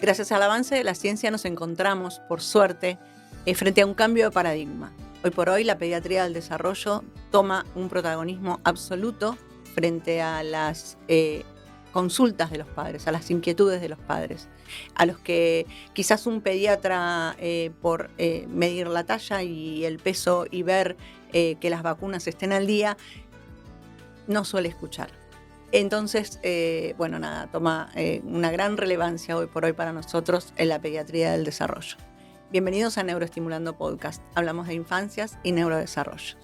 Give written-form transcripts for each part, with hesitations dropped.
Gracias al avance de la ciencia nos encontramos, por suerte, frente a un cambio de paradigma. Hoy por hoy la pediatría del desarrollo toma un protagonismo absoluto frente a las consultas de los padres, a las inquietudes de los padres, a los que quizás un pediatra por medir la talla y el peso y ver que las vacunas estén al día, no suele escuchar. Entonces, toma una gran relevancia hoy por hoy para nosotros en la pediatría del desarrollo. Bienvenidos a Neuroestimulando Podcast. Hablamos de infancias y neurodesarrollo.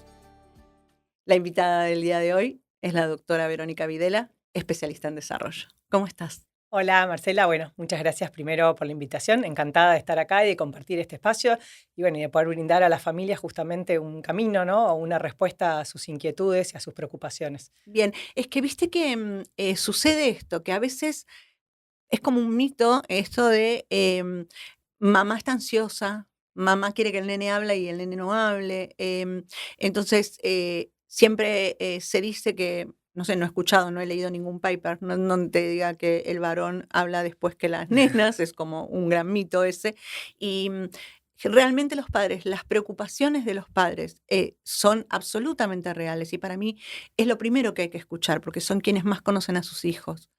La invitada del día de hoy es la doctora Verónica Videla, especialista en desarrollo. ¿Cómo estás? Hola Marcela, muchas gracias primero por la invitación, encantada de estar acá y de compartir este espacio y de poder brindar a las familias justamente un camino, ¿no? O una respuesta a sus inquietudes y a sus preocupaciones. Bien, es que viste que sucede esto, que a veces es como un mito esto de mamá está ansiosa, mamá quiere que el nene hable y el nene no hable, entonces siempre se dice que no sé, no he escuchado, no he leído ningún paper, no te diga que el varón habla después que las nenas, es como un gran mito ese. Y realmente los padres, las preocupaciones de los padres son absolutamente reales y para mí es lo primero que hay que escuchar porque son quienes más conocen a sus hijos.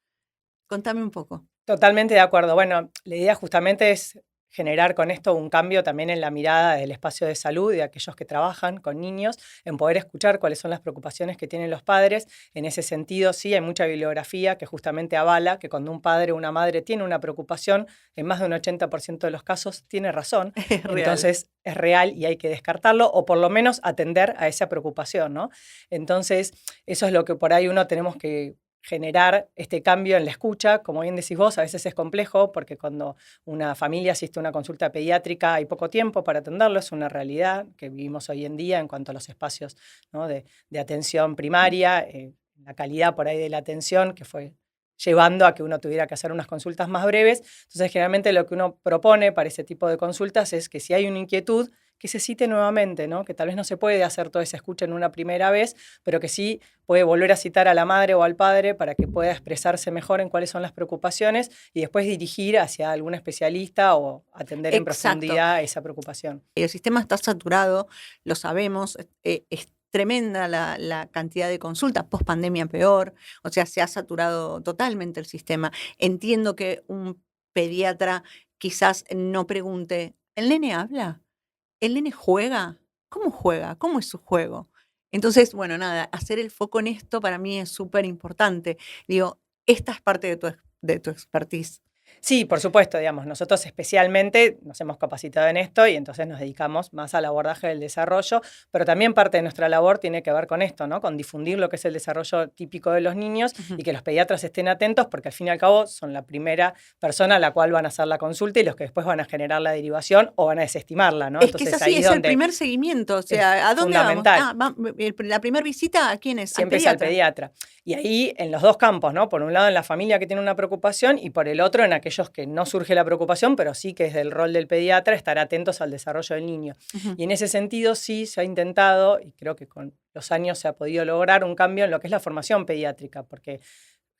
Contame un poco. Totalmente de acuerdo. Bueno, la idea justamente es generar con esto un cambio también en la mirada del espacio de salud de aquellos que trabajan con niños, en poder escuchar cuáles son las preocupaciones que tienen los padres. En ese sentido, sí, hay mucha bibliografía que justamente avala que cuando un padre o una madre tiene una preocupación, en más de un 80% de los casos tiene razón. Es real. Entonces, es real y hay que descartarlo o por lo menos atender a esa preocupación, ¿no? Entonces, eso es lo que por ahí uno tenemos que generar este cambio en la escucha. Como bien decís vos, a veces es complejo porque cuando una familia asiste a una consulta pediátrica hay poco tiempo para atenderlo, es una realidad que vivimos hoy en día en cuanto a los espacios, ¿no? de atención primaria, la calidad por ahí de la atención que fue llevando a que uno tuviera que hacer unas consultas más breves. Entonces, generalmente lo que uno propone para ese tipo de consultas es que si hay una inquietud, que se cite nuevamente, ¿no? Que tal vez no se puede hacer toda esa escucha en una primera vez, pero que sí puede volver a citar a la madre o al padre para que pueda expresarse mejor en cuáles son las preocupaciones y después dirigir hacia algún especialista o atender en profundidad esa preocupación. El sistema está saturado, lo sabemos, es tremenda la cantidad de consultas, post pandemia peor, o sea, se ha saturado totalmente el sistema. Entiendo que un pediatra quizás no pregunte, ¿el nene habla? ¿El nene juega? ¿Cómo juega? ¿Cómo es su juego? Entonces, hacer el foco en esto para mí es súper importante. Digo, esta es parte de tu expertise. Sí, por supuesto, digamos, nosotros especialmente nos hemos capacitado en esto y entonces nos dedicamos más al abordaje del desarrollo, pero también parte de nuestra labor tiene que ver con esto, ¿no? Con difundir lo que es el desarrollo típico de los niños y que los pediatras estén atentos porque al fin y al cabo son la primera persona a la cual van a hacer la consulta y los que después van a generar la derivación o van a desestimarla, ¿no? Entonces, que es así, es el primer seguimiento, o sea, ¿a dónde vamos? La primera visita, ¿a quién es? Siempre es al pediatra. Y ahí en los dos campos, ¿no? Por un lado en la familia que tiene una preocupación y por el otro en aquellos que no surge la preocupación, pero sí que es del rol del pediatra estar atentos al desarrollo del niño. Y en ese sentido sí se ha intentado, y creo que con los años se ha podido lograr un cambio en lo que es la formación pediátrica, porque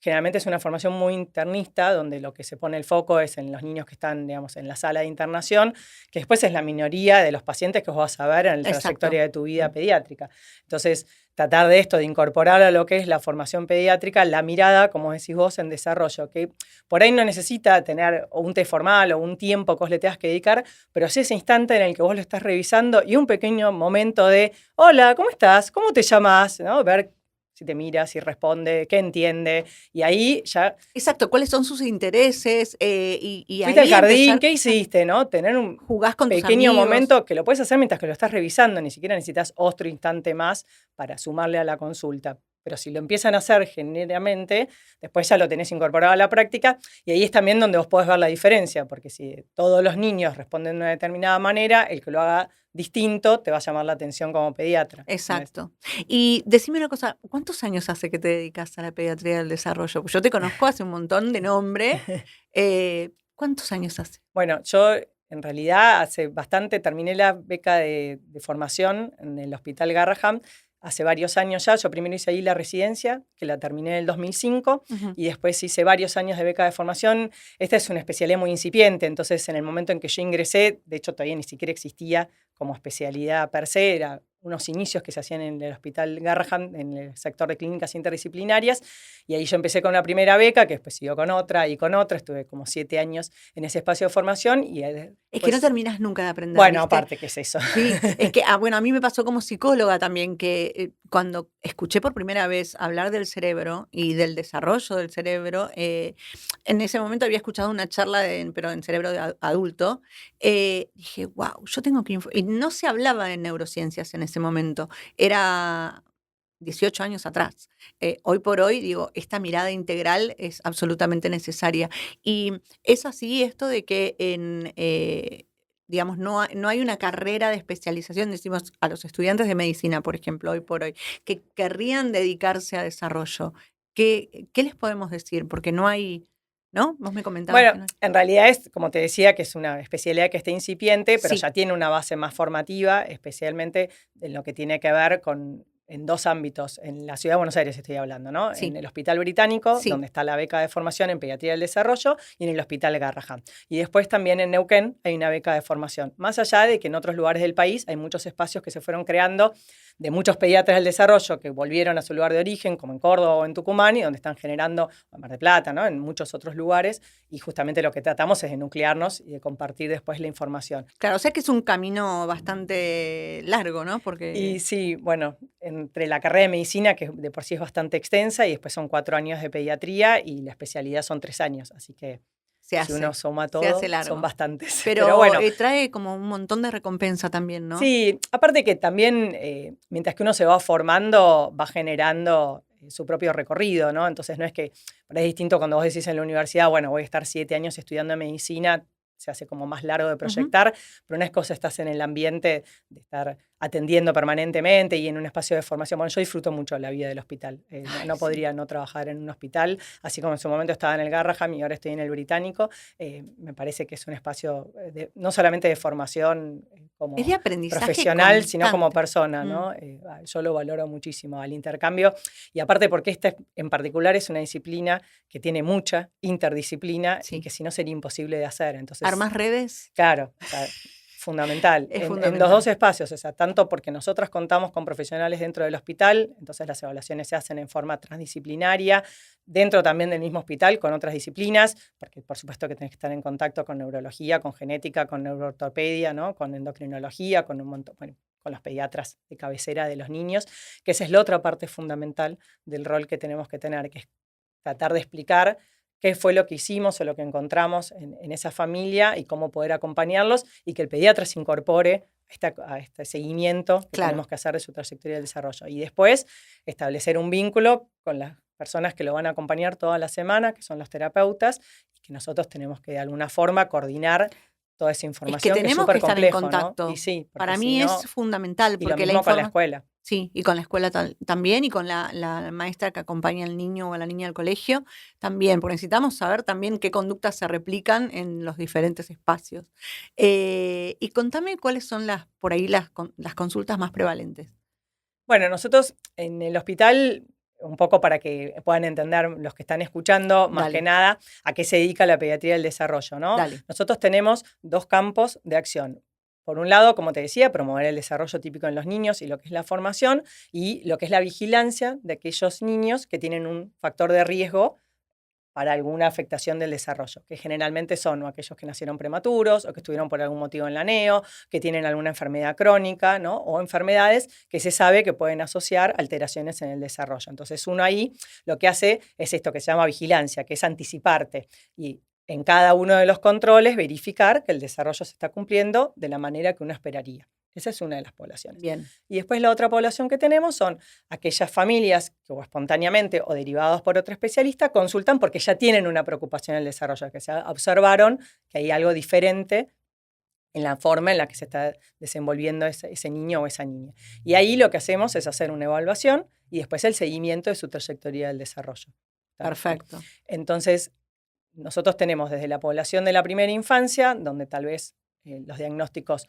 generalmente es una formación muy internista, donde lo que se pone el foco es en los niños que están, digamos, en la sala de internación, que después es la minoría de los pacientes que vos vas a ver en la trayectoria de tu vida pediátrica. Entonces, tratar de esto, de incorporar a lo que es la formación pediátrica, la mirada, como decís vos, en desarrollo, que por ahí no necesita tener un té formal o un tiempo que vos le tengas que dedicar, pero sí ese instante en el que vos lo estás revisando y un pequeño momento de, hola, ¿cómo estás? ¿Cómo te llamas? ¿No? Ver si te mira, si responde, qué entiende, y ahí ya... Exacto, ¿cuáles son sus intereses? Fuiste al jardín, ¿qué hiciste? ¿No? Tener un jugás con pequeño tus amigos. Momento que lo puedes hacer mientras que lo estás revisando, ni siquiera necesitas otro instante más para sumarle a la consulta. Pero si lo empiezan a hacer generalmente, después ya lo tenés incorporado a la práctica y ahí es también donde vos podés ver la diferencia, porque si todos los niños responden de una determinada manera, el que lo haga distinto te va a llamar la atención como pediatra. Exacto. Y decime una cosa, ¿cuántos años hace que te dedicas a la pediatría del desarrollo? Pues yo te conozco hace un montón de nombre. ¿Cuántos años hace? Bueno, yo en realidad hace bastante terminé la beca de formación en el Hospital Garraham hace varios años ya. Yo primero hice ahí la residencia, que la terminé en el 2005, y después hice varios años de beca de formación. Esta es una especialidad muy incipiente, entonces en el momento en que yo ingresé, de hecho todavía ni siquiera existía como especialidad per se, era unos inicios que se hacían en el Hospital Garrahan, en el sector de clínicas interdisciplinarias, y ahí yo empecé con la primera beca, que después siguió con otra, estuve como 7 años en ese espacio de formación. Y es que no terminas nunca de aprender. Bueno, ¿viste? aparte, ¿qué es eso? Sí, es que, bueno, a mí me pasó como psicóloga también, que cuando escuché por primera vez hablar del cerebro y del desarrollo del cerebro, en ese momento había escuchado una charla, pero en cerebro de adulto, dije, wow, yo tengo que... Y no se hablaba de neurociencias en ese momento, era 18 años atrás. Hoy por hoy, digo, esta mirada integral es absolutamente necesaria. Y es así esto de que digamos, no hay una carrera de especialización, decimos a los estudiantes de medicina, por ejemplo, hoy por hoy, que querrían dedicarse a desarrollo. ¿Qué les podemos decir? Porque no hay, ¿no? Vos me comentabas Bueno, que no hay. en realidad es, como te decía, que es una especialidad que está incipiente, pero Sí. ya tiene una base más formativa, especialmente en lo que tiene que ver con, en 2 ámbitos. En la Ciudad de Buenos Aires estoy hablando, ¿no? Sí. En el Hospital Británico, Sí. donde está la beca de formación en Pediatría del Desarrollo, y en el Hospital Garrahan. Y después también en Neuquén hay una beca de formación. Más allá de que en otros lugares del país hay muchos espacios que se fueron creando de muchos pediatras del desarrollo que volvieron a su lugar de origen, como en Córdoba o en Tucumán, y donde están generando, en Mar del Plata, ¿no? En muchos otros lugares, y justamente lo que tratamos es de nuclearnos y de compartir después la información. Claro, o sea que es un camino bastante largo, ¿no? Y sí, bueno, entre la carrera de medicina, que de por sí es bastante extensa, y después son 4 años de pediatría, y la especialidad son 3 años, así que si uno suma todo, son bastantes. Pero bueno, trae como un montón de recompensa también, ¿no? Sí, aparte que también, mientras que uno se va formando, va generando su propio recorrido, ¿no? Entonces no es que, pero es distinto cuando vos decís en la universidad, bueno, voy a estar 7 años estudiando medicina, se hace como más largo de proyectar, pero una cosa estás en el ambiente de estar atendiendo permanentemente y en un espacio de formación. Bueno, yo disfruto mucho la vida del hospital. No podría no trabajar en un hospital, así como en su momento estaba en el Garrahan y ahora estoy en el Británico. Me parece que es un espacio no solamente de formación como es de aprendizaje profesional, constante, sino como persona, ¿no? Yo lo valoro muchísimo al intercambio, y aparte porque esta en particular es una disciplina que tiene mucha interdisciplina y que si no sería imposible de hacer. Entonces, ¿armás redes? Claro, o sea, fundamental. En los 2 espacios, o sea, tanto porque nosotras contamos con profesionales dentro del hospital, entonces las evaluaciones se hacen en forma transdisciplinaria, dentro también del mismo hospital con otras disciplinas, porque por supuesto que tenés que estar en contacto con neurología, con genética, con neuroortopedia, ¿no? Con endocrinología, con un montón, bueno, con los pediatras de cabecera de los niños, que esa es la otra parte fundamental del rol que tenemos que tener, que es tratar de explicar qué fue lo que hicimos o lo que encontramos en esa familia y cómo poder acompañarlos, y que el pediatra se incorpore a este seguimiento que tenemos que hacer de su trayectoria de desarrollo. Y después establecer un vínculo con las personas que lo van a acompañar toda la semana, que son los terapeutas, y que nosotros tenemos que de alguna forma coordinar toda esa información, es que tenemos que estar complejo, en contacto. ¿no? Y sí, para mí es fundamental. Y lo mismo con la escuela. Sí, y con la escuela también, y con la maestra que acompaña al niño o a la niña al colegio también, porque necesitamos saber también qué conductas se replican en los diferentes espacios. Y contame cuáles son por ahí las consultas más prevalentes. Bueno, nosotros en el hospital, un poco para que puedan entender los que están escuchando, más que nada, a qué se dedica la pediatría del desarrollo, ¿no? Nosotros tenemos 2 campos de acción. Por un lado, como te decía, promover el desarrollo típico en los niños y lo que es la formación, y lo que es la vigilancia de aquellos niños que tienen un factor de riesgo para alguna afectación del desarrollo, que generalmente son aquellos que nacieron prematuros o que estuvieron por algún motivo en la neo, que tienen alguna enfermedad crónica, ¿no? O enfermedades que se sabe que pueden asociar alteraciones en el desarrollo. Entonces uno ahí lo que hace es esto que se llama vigilancia, que es anticiparte, y en cada uno de los controles verificar que el desarrollo se está cumpliendo de la manera que uno esperaría. Esa es una de las poblaciones. Bien. Y después la otra población que tenemos son aquellas familias que o espontáneamente o derivados por otro especialista consultan porque ya tienen una preocupación en el desarrollo, que se observaron que hay algo diferente en la forma en la que se está desenvolviendo ese niño o esa niña. Y ahí lo que hacemos es hacer una evaluación y después el seguimiento de su trayectoria del desarrollo. Perfecto. Entonces, nosotros tenemos desde la población de la primera infancia, donde tal vez los diagnósticos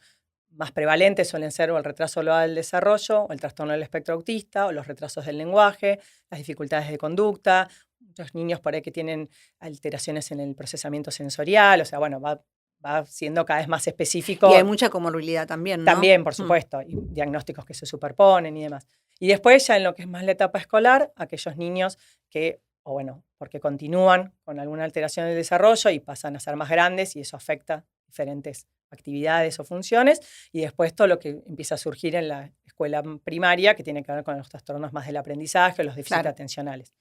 más prevalentes suelen ser o el retraso global del desarrollo, o el trastorno del espectro autista, o los retrasos del lenguaje, las dificultades de conducta, muchos niños por ahí que tienen alteraciones en el procesamiento sensorial, o sea, bueno, va siendo cada vez más específico. Y hay mucha comorbilidad también, ¿no? También, por supuesto, y diagnósticos que se superponen y demás. Y después ya en lo que es más la etapa escolar, aquellos niños que, o bueno, porque continúan con alguna alteración del desarrollo y pasan a ser más grandes y eso afecta diferentes actividades o funciones, y después todo lo que empieza a surgir en la escuela primaria, que tiene que ver con los trastornos más del aprendizaje, los déficits atencionales.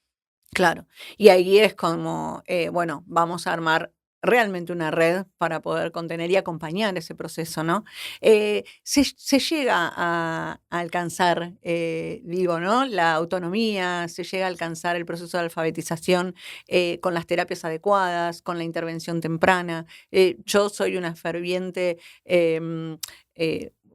Claro, y ahí es como, bueno, vamos a armar realmente una red para poder contener y acompañar ese proceso, ¿no? Se llega a alcanzar, digo, ¿no? La autonomía, se llega a alcanzar el proceso de alfabetización con las terapias adecuadas, con la intervención temprana. Yo soy una ferviente,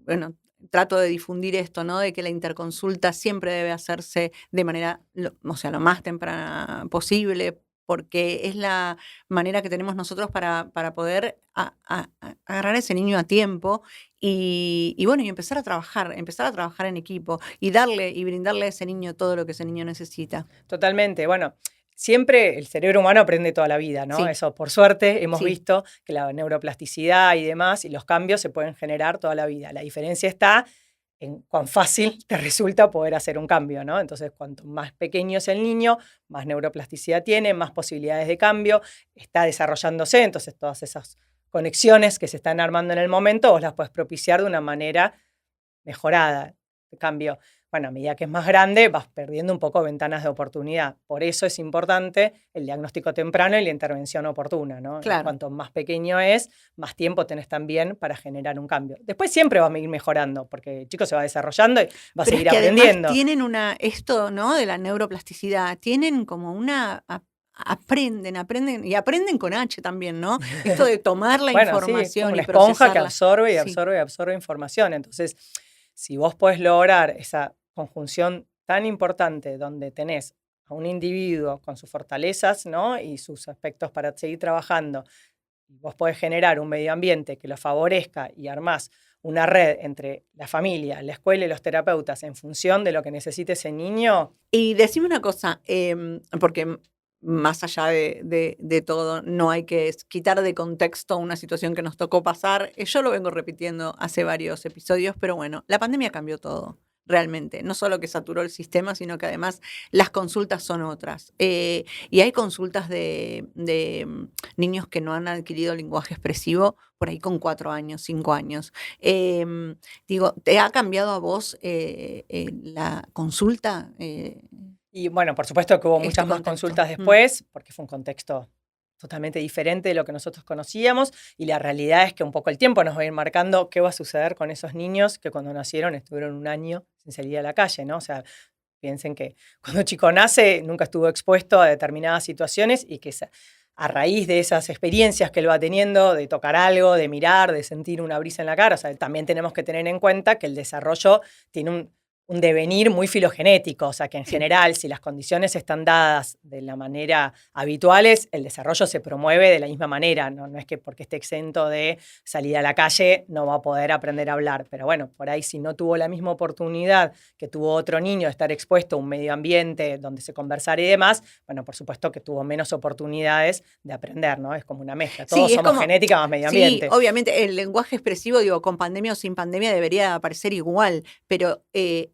bueno, trato de difundir esto, ¿no? De que la interconsulta siempre debe hacerse de manera, o sea, lo más temprana posible, porque es la manera que tenemos nosotros para poder agarrar a ese niño a tiempo y bueno, y empezar a trabajar en equipo y darle y brindarle a ese niño todo lo que ese niño necesita. Totalmente, bueno. Siempre el cerebro humano aprende toda la vida, ¿no? Sí. Eso, por suerte, hemos Sí. visto que la neuroplasticidad y demás, y los cambios se pueden generar toda la vida. La diferencia está en cuán fácil te resulta poder hacer un cambio, ¿no? Entonces, cuanto más pequeño es el niño, más neuroplasticidad tiene, más posibilidades de cambio, está desarrollándose, entonces todas esas conexiones que se están armando en el momento, vos las puedes propiciar de una manera mejorada. En cambio, bueno, a medida que es más grande, vas perdiendo un poco ventanas de oportunidad. Por eso es importante el diagnóstico temprano y la intervención oportuna, ¿no? Claro. Cuanto más pequeño es, más tiempo tenés también para generar un cambio. Después siempre va a ir mejorando, porque el chico se va desarrollando y va a Pero seguir es que aprendiendo. Además tienen esto, ¿no? De la neuroplasticidad, tienen como una... Aprenden y aprenden con H también, ¿no? Esto de tomar la bueno, información sí, es como y una esponja que procesarla. absorbe y Sí. absorbe y absorbe información. Entonces, si vos podés lograr esa conjunción tan importante donde tenés a un individuo con sus fortalezas, ¿no? Y sus aspectos para seguir trabajando, y vos podés generar un medio ambiente que lo favorezca y armás una red entre la familia, la escuela y los terapeutas en función de lo que necesite ese niño. Y decime una cosa, porque más allá de todo, no hay que quitar de contexto una situación que nos tocó pasar. Yo lo vengo repitiendo hace varios episodios, pero bueno, la pandemia cambió todo, realmente. No solo que saturó el sistema, sino que además las consultas son otras. Y hay consultas de niños que no han adquirido lenguaje expresivo por ahí con 4 años, 5 años. Digo, ¿te ha cambiado a vos la consulta? Y bueno, por supuesto que hubo muchas más contexto. consultas después, porque fue un contexto totalmente diferente de lo que nosotros conocíamos, y la realidad es que un poco el tiempo nos va a ir marcando qué va a suceder con esos niños que cuando nacieron estuvieron un año sin salir a la calle, ¿no? O sea, piensen que cuando un chico nace nunca estuvo expuesto a determinadas situaciones y que a raíz de esas experiencias que él va teniendo, de tocar algo, de mirar, de sentir una brisa en la cara, o sea, también tenemos que tener en cuenta que el desarrollo tiene un devenir muy filogenético, o sea que en general, si las condiciones están dadas de la manera habituales, el desarrollo se promueve de la misma manera, no es que porque esté exento de salir a la calle no va a poder aprender a hablar, pero bueno, por ahí si no tuvo la misma oportunidad que tuvo otro niño de estar expuesto a un medio ambiente donde se conversara y demás, bueno, por supuesto que tuvo menos oportunidades de aprender, ¿no? Es como una mezcla, todos somos como, genética más medio ambiente. Sí, obviamente el lenguaje expresivo, digo, con pandemia o sin pandemia debería aparecer igual, pero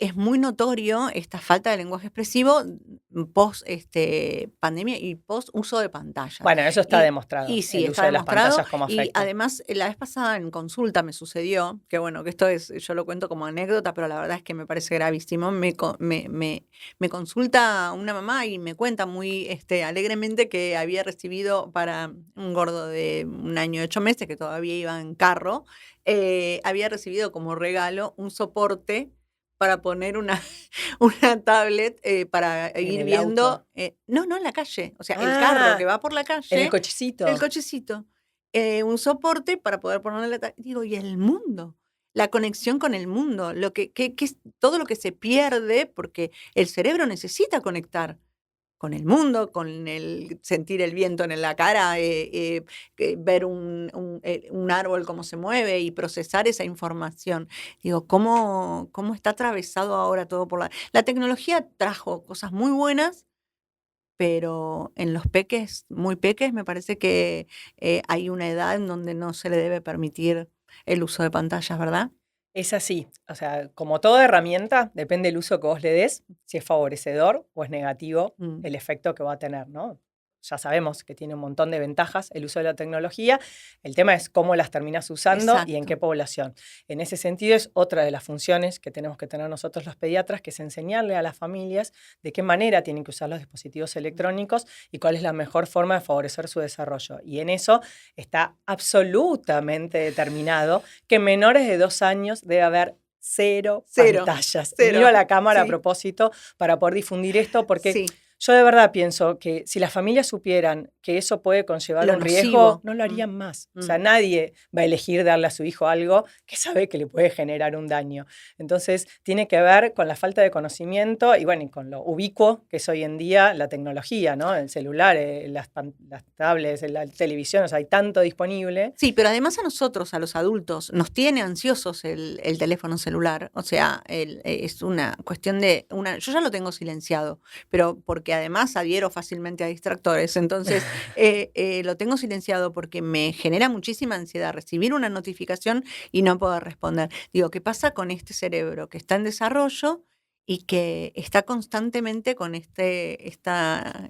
es muy notorio esta falta de lenguaje expresivo post pandemia y post uso de pantallas. Bueno, eso está demostrado. Y sí, el está uso de las demostrado. pantallas como afecta. Y además, la vez pasada en consulta me sucedió, que bueno, que esto es, yo lo cuento como anécdota, pero la verdad es que me parece gravísimo. Me consulta una mamá y me cuenta muy alegremente que había recibido para un gordo de 1 año y 8 meses, que todavía iba en carro, había recibido como regalo un soporte para poner una tablet para ir viendo. No, en la calle. O sea, el carro que va por la calle. En el cochecito. El cochecito. Un soporte para poder ponerle la tablet. Digo, ¿y el mundo? La conexión con el mundo. Todo lo que se pierde, porque el cerebro necesita conectar con el mundo, con el sentir el viento en la cara, ver un árbol cómo se mueve y procesar esa información. Digo, ¿cómo está atravesado ahora todo por la tecnología trajo cosas muy buenas, pero en los peques, muy peques, me parece que hay una edad en donde no se le debe permitir el uso de pantallas, ¿verdad? Es así, o sea, como toda herramienta, depende del uso que vos le des, si es favorecedor o es negativo Mm, el efecto que va a tener, ¿no? Ya sabemos que tiene un montón de ventajas el uso de la tecnología, el tema es cómo las terminas usando y en qué exacto. población. En ese sentido es otra de las funciones que tenemos que tener nosotros los pediatras, que es enseñarle a las familias de qué manera tienen que usar los dispositivos electrónicos y cuál es la mejor forma de favorecer su desarrollo. Y en eso está absolutamente determinado que en menores de 2 años debe haber cero Cero, pantallas. Y miro a cero. la cámara a Sí, propósito para poder difundir esto, porque sí. yo de verdad pienso que si las familias supieran que eso puede conllevar Lo un riesgo, nocivo. no lo harían más. O sea, Mm. nadie va a elegir darle a su hijo algo que sabe que le puede generar un daño. Entonces, tiene que ver con la falta de conocimiento y bueno, y con lo ubicuo que es hoy en día la tecnología, ¿no? El celular, las tablets, la televisión, o sea, hay tanto disponible. Sí, pero además a nosotros, a los adultos, nos tiene ansiosos el teléfono celular. O sea, es una cuestión de yo ya lo tengo silenciado, pero porque además adhiero fácilmente a distractores. Entonces, lo tengo silenciado porque me genera muchísima ansiedad recibir una notificación y no poder responder. Digo, ¿qué pasa con este cerebro que está en desarrollo y que está constantemente con este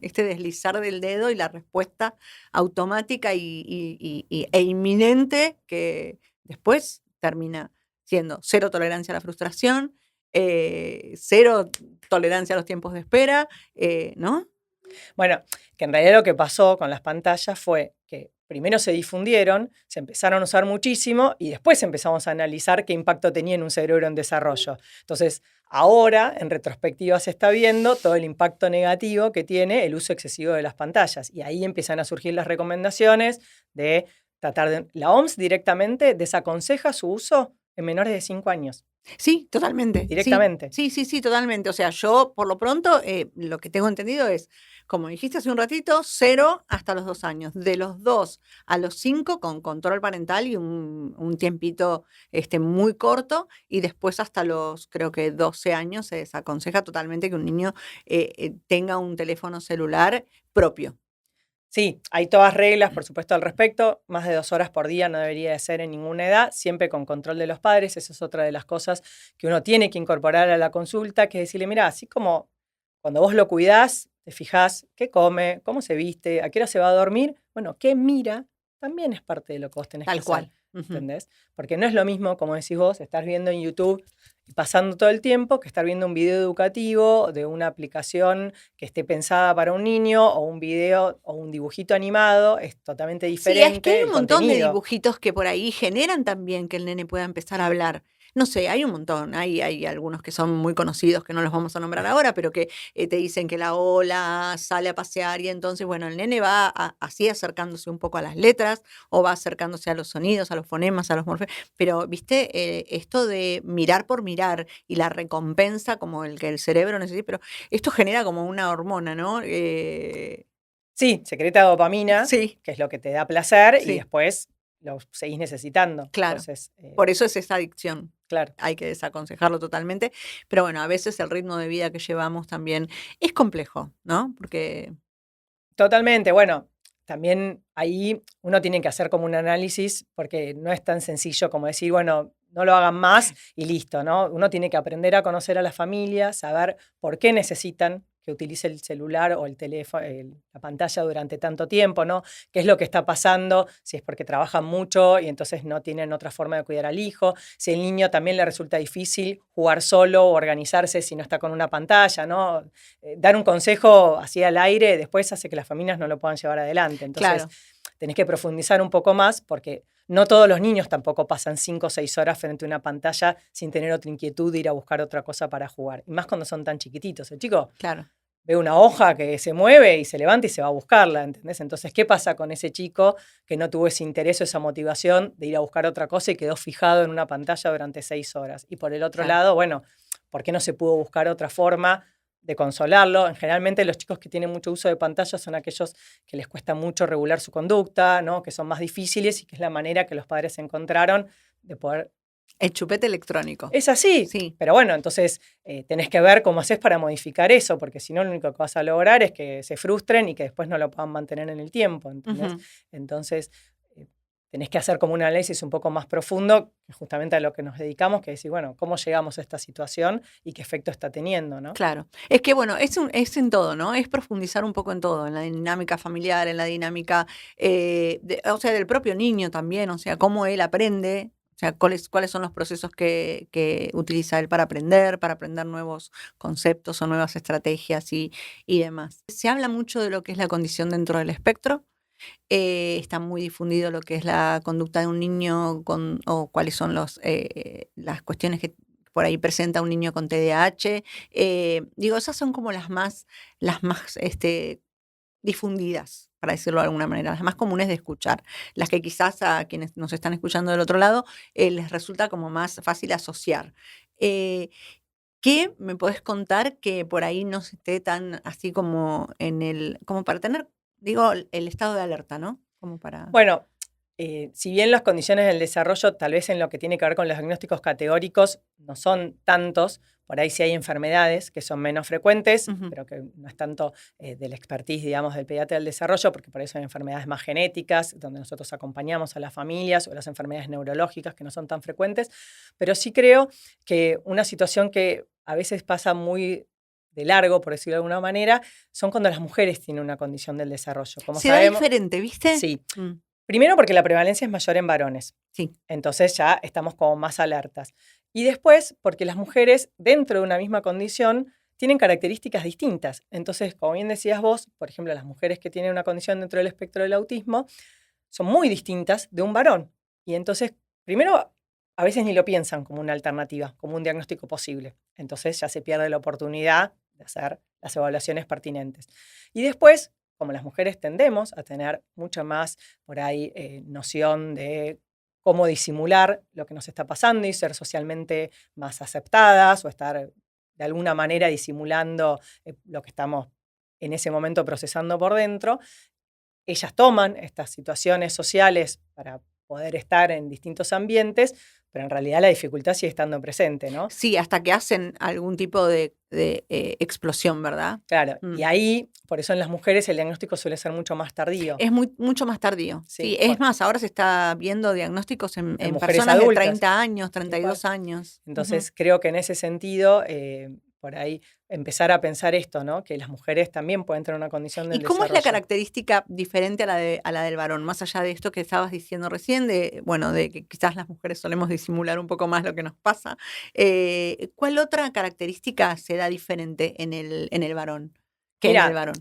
deslizar del dedo y la respuesta automática e inminente, que después termina siendo cero tolerancia a la frustración, cero tolerancia a los tiempos de espera, ¿no? Bueno, que en realidad lo que pasó con las pantallas fue que primero se difundieron, se empezaron a usar muchísimo y después empezamos a analizar qué impacto tenía en un cerebro en desarrollo. Entonces, ahora, en retrospectiva, se está viendo todo el impacto negativo que tiene el uso excesivo de las pantallas. Y ahí empiezan a surgir las recomendaciones de tratar de... La OMS directamente desaconseja su uso en menores de 5 años, Sí, totalmente. Sí, directamente. sí, sí, sí, totalmente. O sea, yo por lo pronto lo que tengo entendido es, como dijiste hace un ratito, 0 hasta los 2 años. De los 2 a los 5 con control parental y un tiempito muy corto. Y después hasta los, creo que 12 años se desaconseja totalmente que un niño tenga un teléfono celular propio. Sí, hay todas reglas, por supuesto, al respecto. Más de 2 horas por día no debería de ser en ninguna edad, siempre con control de los padres. Esa es otra de las cosas que uno tiene que incorporar a la consulta, que es decirle, mira, así como cuando vos lo cuidás, te fijás qué come, cómo se viste, a qué hora se va a dormir, bueno, qué mira, también es parte de lo que vos tenés que Tal hacer, cual. Ujú. ¿entendés? Porque no es lo mismo, como decís vos, estar viendo en YouTube y pasando todo el tiempo que estar viendo un video educativo de una aplicación que esté pensada para un niño o un video o un dibujito animado, es totalmente Sí, es que hay diferente un el montón de contenido. dibujitos que por ahí generan también que el nene pueda empezar a hablar. No sé, hay un montón. Hay algunos que son muy conocidos, que no los vamos a nombrar ahora, pero que te dicen que la ola sale a pasear y entonces, bueno, el nene va así acercándose un poco a las letras o va acercándose a los sonidos, a los fonemas, a los morfemas. Pero, viste, esto de mirar por mirar y la recompensa como el que el cerebro necesita, pero esto genera como una hormona, ¿no? Sí, secreta dopamina, Sí, que es lo que te da placer, y sí, después lo seguís necesitando. claro. Entonces, Por eso es esa adicción. claro. Hay que desaconsejarlo totalmente. Pero bueno, a veces el ritmo de vida que llevamos también es complejo, ¿no? Porque, Totalmente. Bueno, también ahí uno tiene que hacer como un análisis, porque no es tan sencillo como decir, bueno, no lo hagan más y listo, ¿no? Uno tiene que aprender a conocer a la familia, saber por qué necesitan que utilice el celular o el teléfono, la pantalla durante tanto tiempo, ¿no? ¿Qué es lo que está pasando? Si es porque trabajan mucho y entonces no tienen otra forma de cuidar al hijo, si al niño también le resulta difícil jugar solo o organizarse si no está con una pantalla, ¿no? Dar un consejo así al aire después hace que las familias no lo puedan llevar adelante. Entonces, claro, tenés que profundizar un poco más porque no todos los niños tampoco pasan 5 o 6 horas frente a una pantalla sin tener otra inquietud de ir a buscar otra cosa para jugar. Y más cuando son tan chiquititos. El chico claro. ve una hoja que se mueve y se levanta y se va a buscarla, ¿entendés? Entonces, ¿qué pasa con ese chico que no tuvo ese interés o esa motivación de ir a buscar otra cosa y quedó fijado en una pantalla durante 6 horas? Y por el otro Claro. lado, bueno, ¿por qué no se pudo buscar otra forma de consolarlo. Generalmente los chicos que tienen mucho uso de pantalla son aquellos que les cuesta mucho regular su conducta, ¿no? Que son más difíciles y que es la manera que los padres encontraron de poder. El chupete electrónico. Es así, Sí. pero bueno, entonces tenés que ver cómo haces para modificar eso, porque si no lo único que vas a lograr es que se frustren y que después no lo puedan mantener en el tiempo, ¿entendés? Ujú. Entonces tenés que hacer como un análisis un poco más profundo, que justamente a lo que nos dedicamos, que es decir, bueno, ¿cómo llegamos a esta situación y qué efecto está teniendo, ¿no? Claro. Es que bueno, es en todo, ¿no? Es profundizar un poco en todo, en la dinámica familiar, en la dinámica, o sea, del propio niño también, o sea, cómo él aprende, o sea, cuáles son los procesos que utiliza él para aprender nuevos conceptos o nuevas estrategias y demás. Se habla mucho de lo que es la condición dentro del espectro. Está muy difundido lo que es la conducta de un niño o cuáles son las cuestiones que por ahí presenta un niño con TDAH. Digo, esas son como las más difundidas, para decirlo de alguna manera, las más comunes de escuchar, las que quizás a quienes nos están escuchando del otro lado les resulta como más fácil asociar. Eh, ¿Qué me podés contar que por ahí no se esté tan así como como para tener, digo, el estado de alerta, ¿no? Como para. Bueno, si bien las condiciones del desarrollo, tal vez en lo que tiene que ver con los diagnósticos categóricos, no son tantos, por ahí sí hay enfermedades que son menos frecuentes, Ujú. pero que no es tanto del expertise, digamos, del pediatra del desarrollo, porque por eso hay enfermedades más genéticas, donde nosotros acompañamos a las familias, o las enfermedades neurológicas que no son tan frecuentes, pero sí creo que una situación que a veces pasa muy de largo, por decirlo de alguna manera, son cuando las mujeres tienen una condición del desarrollo. Como Se da sabemos, diferente, ¿viste? sí. Primero porque la prevalencia es mayor en varones, Sí. entonces ya estamos como más alertas. Y después porque las mujeres dentro de una misma condición tienen características distintas. Entonces, como bien decías vos, por ejemplo, las mujeres que tienen una condición dentro del espectro del autismo son muy distintas de un varón. Y entonces, primero, a veces ni lo piensan como una alternativa, como un diagnóstico posible. Entonces ya se pierde la oportunidad de hacer las evaluaciones pertinentes. Y después, como las mujeres tendemos a tener mucha más por ahí noción de cómo disimular lo que nos está pasando y ser socialmente más aceptadas o estar de alguna manera disimulando lo que estamos en ese momento procesando por dentro, ellas toman estas situaciones sociales para poder estar en distintos ambientes, pero en realidad la dificultad sigue estando presente, ¿no? Sí, hasta que hacen algún tipo de explosión, ¿verdad? Claro, y ahí, por eso en las mujeres el diagnóstico suele ser mucho más tardío. Es mucho más tardío. Sí, Sí, es más, ahora se está viendo diagnósticos en mujeres personas de adultas. 30 años, Tal cual. 32 años. Entonces, creo que en ese sentido, por ahí empezar a pensar esto, ¿no? Que las mujeres también pueden tener una condición del ¿Y cómo es desarrollo. la característica diferente a la del varón? Más allá de esto que estabas diciendo recién, de que quizás las mujeres solemos disimular un poco más lo que nos pasa. ¿Cuál otra característica se da diferente en el varón que en el Mira, varón?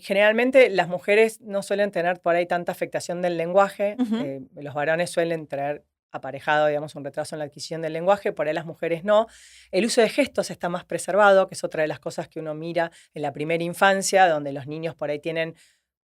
generalmente las mujeres no suelen tener por ahí tanta afectación del lenguaje. Ujú. Los varones suelen traer aparejado, digamos, un retraso en la adquisición del lenguaje, por ahí las mujeres no. El uso de gestos está más preservado, que es otra de las cosas que uno mira en la primera infancia, donde los niños por ahí tienen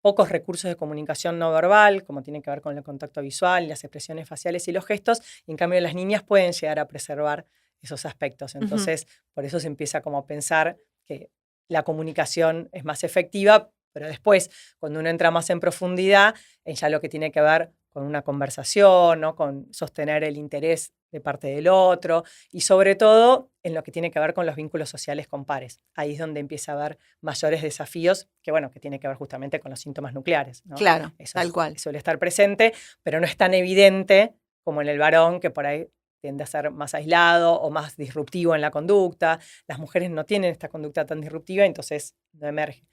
pocos recursos de comunicación no verbal, como tiene que ver con el contacto visual, las expresiones faciales y los gestos, y en cambio las niñas pueden llegar a preservar esos aspectos. Entonces, por eso se empieza como a pensar que la comunicación es más efectiva, pero después, cuando uno entra más en profundidad, ya lo que tiene que ver con una conversación, ¿no? Con sostener el interés de parte del otro y sobre todo en lo que tiene que ver con los vínculos sociales con pares. Ahí es donde empieza a haber mayores desafíos que, bueno, que tiene que ver justamente con los síntomas nucleares, ¿no? Claro, Eso tal cual. suele estar presente, pero no es tan evidente como en el varón, que por ahí tiende a ser más aislado o más disruptivo en la conducta. Las mujeres no tienen esta conducta tan disruptiva, entonces no emerge.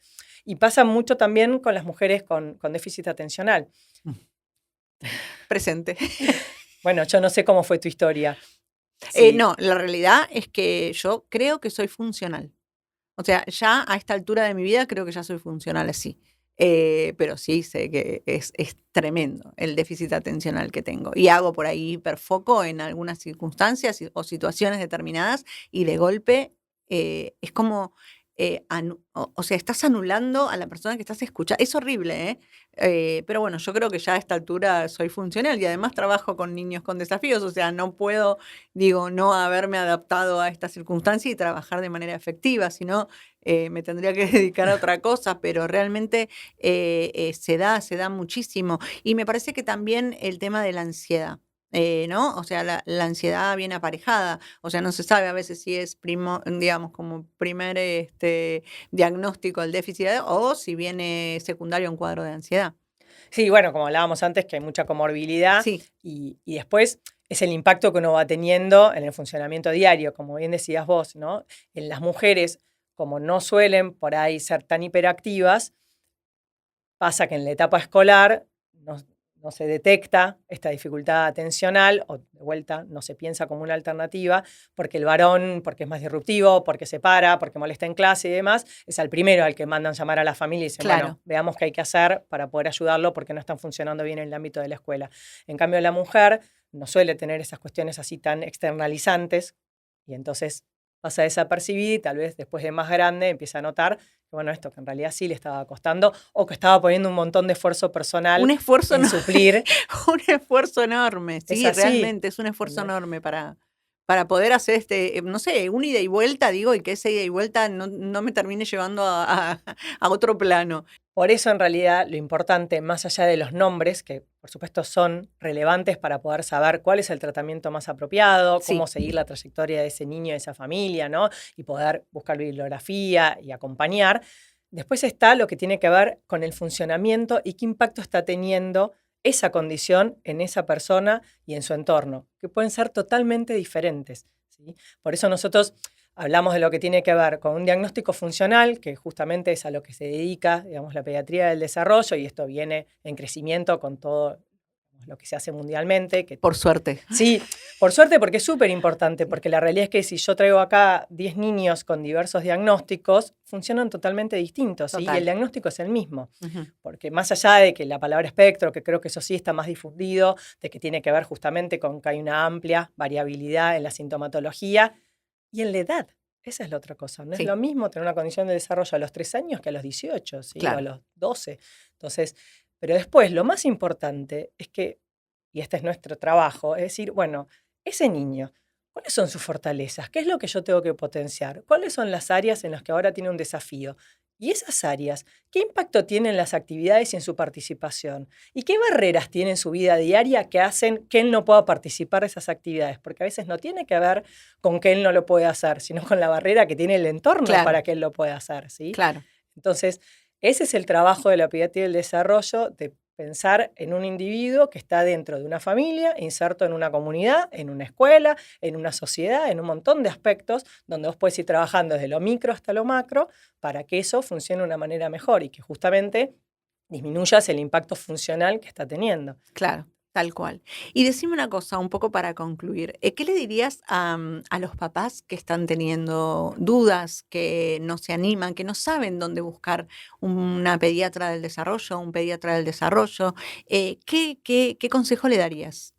Y pasa mucho también con las mujeres con déficit atencional. Presente. Bueno, yo no sé cómo fue tu historia. No, la realidad es que yo creo que soy funcional. O sea, ya a esta altura de mi vida creo que ya soy funcional así. Pero sí sé que es tremendo el déficit atencional que tengo. Y hago por ahí hiperfoco en algunas circunstancias o situaciones determinadas y de golpe es como o sea, estás anulando a la persona que estás escuchando. Es horrible, ¿eh? Pero bueno, yo creo que ya a esta altura soy funcional y además trabajo con niños con desafíos, o sea, no puedo, digo, no haberme adaptado a esta circunstancia y trabajar de manera efectiva, sino me tendría que dedicar a otra cosa, pero realmente se da muchísimo. Y me parece que también el tema de la ansiedad. ¿No? O sea, la ansiedad viene aparejada, o sea, no se sabe a veces si es digamos, como primer diagnóstico el déficit o si viene secundario un cuadro de ansiedad. Sí, bueno, como hablábamos antes, que hay mucha comorbilidad Sí, y después es el impacto que uno va teniendo en el funcionamiento diario, como bien decías vos, ¿no? En las mujeres, como no suelen por ahí ser tan hiperactivas, pasa que en la etapa escolar no se detecta esta dificultad atencional o de vuelta no se piensa como una alternativa porque el varón, porque es más disruptivo, porque se para, porque molesta en clase y demás, es al primero al que mandan llamar a la familia y dicen, claro. bueno, veamos qué hay que hacer para poder ayudarlo porque no están funcionando bien en el ámbito de la escuela. En cambio, la mujer no suele tener esas cuestiones así tan externalizantes y entonces pasa desapercibida y tal vez después de más grande empieza a notar que, bueno, esto que en realidad sí le estaba costando o que estaba poniendo un montón de esfuerzo personal Un esfuerzo, en suplir. un esfuerzo enorme, Es sí, así, realmente es un esfuerzo ¿entendés? enorme para poder hacer no sé, un ida y vuelta, digo, y que ese ida y vuelta no me termine llevando a otro plano. Por eso, en realidad, lo importante, más allá de los nombres, que por supuesto son relevantes para poder saber cuál es el tratamiento más apropiado, cómo Sí, seguir la trayectoria de ese niño, de esa familia, ¿no? Y poder buscar bibliografía y acompañar. Después está lo que tiene que ver con el funcionamiento y qué impacto está teniendo esa condición en esa persona y en su entorno, que pueden ser totalmente diferentes, ¿sí? Por eso nosotros hablamos de lo que tiene que ver con un diagnóstico funcional, que justamente es a lo que se dedica, digamos, la pediatría del desarrollo, y esto viene en crecimiento con todo lo que se hace mundialmente. Que, por suerte. sí, por suerte, porque es súper importante, Sí, porque la realidad es que si yo traigo acá 10 niños con diversos diagnósticos, funcionan totalmente distintos, ¿sí? Y el total. diagnóstico es el mismo, Ujú. porque más allá de que la palabra espectro, que creo que eso sí está más difundido, de que tiene que ver justamente con que hay una amplia variabilidad en la sintomatología, y en la edad, esa es la otra cosa. No es Sí, lo mismo tener una condición de desarrollo a los 3 años que a los 18, ¿sí? O a claro. los 12. Entonces, pero después, lo más importante es que, y este es nuestro trabajo, es decir, bueno, ese niño, ¿cuáles son sus fortalezas? ¿Qué es lo que yo tengo que potenciar? ¿Cuáles son las áreas en las que ahora tiene un desafío? Y esas áreas, ¿qué impacto tienen en las actividades y en su participación? ¿Y qué barreras tiene en su vida diaria que hacen que él no pueda participar de esas actividades? Porque a veces no tiene que ver con que él no lo puede hacer, sino con la barrera que tiene el entorno Claro, para que él lo pueda hacer, ¿sí? claro. Entonces, ese es el trabajo de la pediatría del desarrollo, de pensar en un individuo que está dentro de una familia, inserto en una comunidad, en una escuela, en una sociedad, en un montón de aspectos donde vos puedes ir trabajando desde lo micro hasta lo macro para que eso funcione de una manera mejor y que justamente disminuyas el impacto funcional que está teniendo. Claro, tal cual. Y decime una cosa, un poco para concluir. ¿Qué le dirías a los papás que están teniendo dudas, que no se animan, que no saben dónde buscar una pediatra del desarrollo, un pediatra del desarrollo? ¿Qué consejo le darías?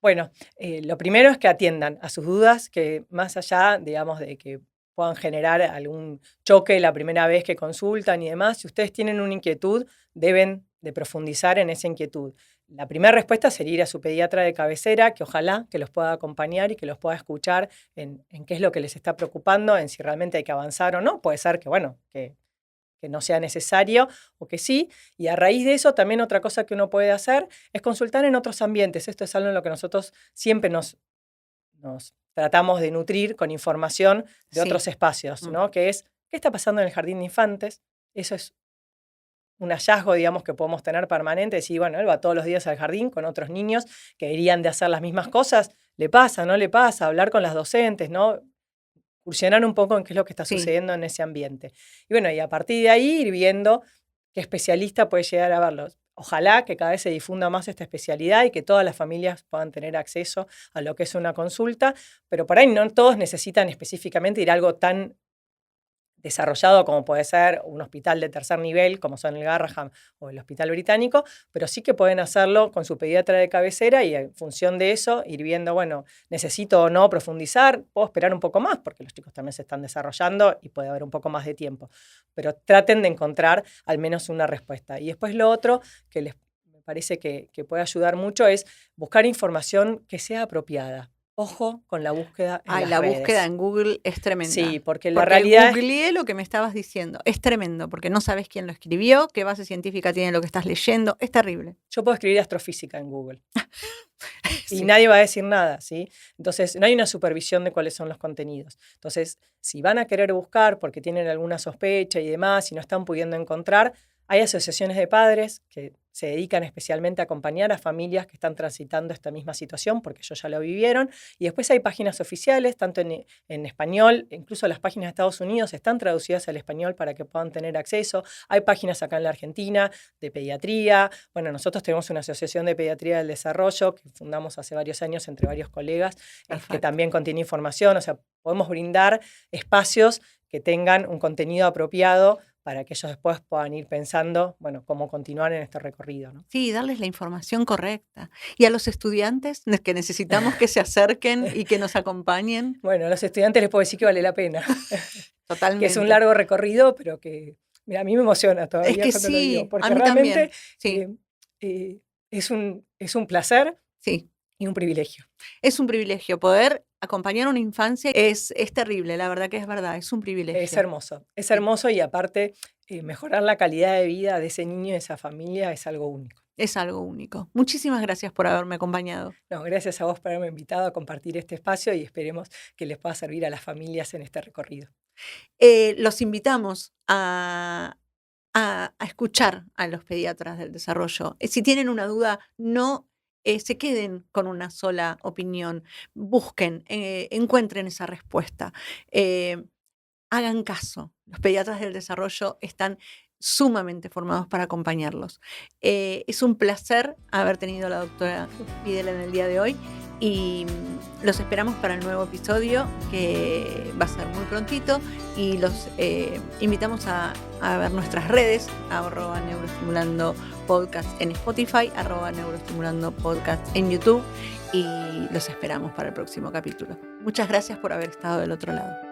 Bueno, lo primero es que atiendan a sus dudas, que más allá, digamos, de que puedan generar algún choque la primera vez que consultan y demás, si ustedes tienen una inquietud, deben de profundizar en esa inquietud. La primera respuesta sería ir a su pediatra de cabecera, que ojalá que los pueda acompañar y que los pueda escuchar en qué es lo que les está preocupando, en si realmente hay que avanzar o no. Puede ser que, bueno, que no sea necesario o que sí. Y a raíz de eso, también otra cosa que uno puede hacer es consultar en otros ambientes. Esto es algo en lo que nosotros siempre nos tratamos de nutrir con información de Sí. otros espacios, Mm. ¿no? Que es, ¿qué está pasando en el jardín de infantes? Eso es un hallazgo, digamos, que podemos tener permanente, decir, bueno, él va todos los días al jardín con otros niños que deberían de hacer las mismas cosas, le pasa, no le pasa, hablar con las docentes, ¿no? Incursionar un poco en qué es lo que está Sí, sucediendo en ese ambiente. Y bueno, y a partir de ahí ir viendo qué especialista puede llegar a verlos. Ojalá que cada vez se difunda más esta especialidad y que todas las familias puedan tener acceso a lo que es una consulta, pero por ahí no todos necesitan específicamente ir a algo tan desarrollado como puede ser un hospital de tercer nivel, como son el Garraham o el Hospital Británico, pero sí que pueden hacerlo con su pediatra de cabecera y en función de eso ir viendo, bueno, necesito o no profundizar, puedo esperar un poco más, porque los chicos también se están desarrollando y puede haber un poco más de tiempo, pero traten de encontrar al menos una respuesta. Y después lo otro que me parece que puede ayudar mucho es buscar información que sea apropiada. Ojo con la búsqueda en las la redes. búsqueda en Google es tremenda. Sí, porque la realidad googleé lo que me estabas diciendo. Es tremendo, porque no sabes quién lo escribió, qué base científica tiene lo que estás leyendo. Es terrible. Yo puedo escribir astrofísica en Google. Sí. Y nadie va a decir nada, ¿sí? Entonces, no hay una supervisión de cuáles son los contenidos. Entonces, si van a querer buscar porque tienen alguna sospecha y demás y no están pudiendo encontrar, hay asociaciones de padres que se dedican especialmente a acompañar a familias que están transitando esta misma situación porque ellos ya lo vivieron. Y después hay páginas oficiales, tanto en español, incluso las páginas de Estados Unidos están traducidas al español para que puedan tener acceso. Hay páginas acá en la Argentina de pediatría. Bueno, nosotros tenemos una asociación de pediatría del desarrollo que fundamos hace varios años entre varios colegas, que también contiene información. O sea, podemos brindar espacios que tengan un contenido apropiado para que ellos después puedan ir pensando, bueno, cómo continuar en este recorrido, ¿no? Sí, darles la información correcta. Y a los estudiantes que necesitamos que se acerquen y que nos acompañen. Bueno, a los estudiantes les puedo decir que vale la pena. Totalmente. Que es un largo recorrido, pero que, mira, a mí me emociona todavía es que cuando sí, lo digo, porque a mí realmente también. Sí. Es un placer sí. y un privilegio. Es un privilegio poder acompañar a una infancia. Es terrible, la verdad que es verdad, es un privilegio. Es hermoso y aparte mejorar la calidad de vida de ese niño y de esa familia es algo único. Es algo único. Muchísimas gracias por haberme acompañado. No, gracias a vos por haberme invitado a compartir este espacio y esperemos que les pueda servir a las familias en este recorrido. Los invitamos a escuchar a los pediatras del desarrollo. Si tienen una duda, no se queden con una sola opinión. Busquen, encuentren esa respuesta. Hagan caso. Los pediatras del desarrollo están sumamente formados para acompañarlos. Es un placer haber tenido a la doctora Videla en el día de hoy y los esperamos para el nuevo episodio que va a ser muy prontito y los invitamos a ver nuestras redes, @neuroestimulando podcast en Spotify, @neuroestimulando podcast en YouTube y los esperamos para el próximo capítulo. Muchas gracias por haber estado del otro lado.